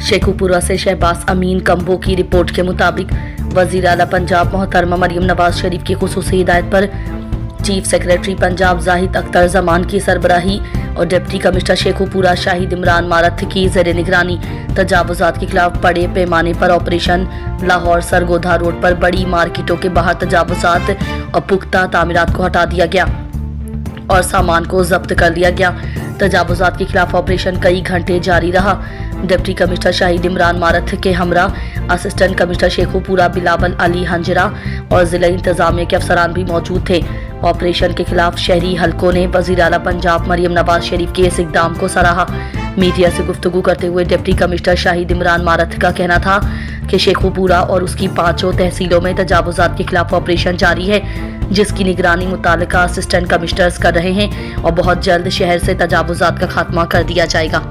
शेखुपुरा से शहबाज अमीन कंबो की रिपोर्ट के मुताबिक वजीर आला पंजाब मोहतरमा मरियम नवाज शरीफ की खुसूसी हिदायत पर चीफ सेक्रेटरी पंजाब जाहिद अख्तर जमान की सरबराही और डिप्टी कमिश्नर शेखुपुरा शाहिद इमरान मारथ की ज़ेर निगरानी तजावुज़ात के खिलाफ बड़े पैमाने पर ऑपरेशन लाहौर सरगोधा रोड पर बड़ी मार्केटों के बाहर तजावुज़ात और पुख्ता तामीरात को हटा दिया गया और सामान को जब्त कर लिया गया। तजावुज़ात के खिलाफ ऑपरेशन कई घंटे जारी रहा। डिप्टी कमिश्नर शाहिद इमरान मारथ के हमरा असिस्टेंट कमिश्नर शेखुपुरा बिलावल अली हंजरा और जिला इंतजामिया के अफसरान भी मौजूद थे। ऑपरेशन के खिलाफ शहरी हलकों ने वज़ीर आला पंजाब मरियम नवाज शरीफ के इस इक़दाम को सराहा। मीडिया से गुफ्तगू करते हुए डिप्टी कमिश्नर शाहिद इमरान मारथ का कहना था कि शेखुपुरा और उसकी 5 तहसीलों में तजावुज़ात के खिलाफ ऑपरेशन जारी है, जिसकी निगरानी मुताल्लिका असिस्टेंट कमिश्नर्स कर रहे हैं और बहुत जल्द शहर से तजावुज़ात का खात्मा कर दिया जाएगा।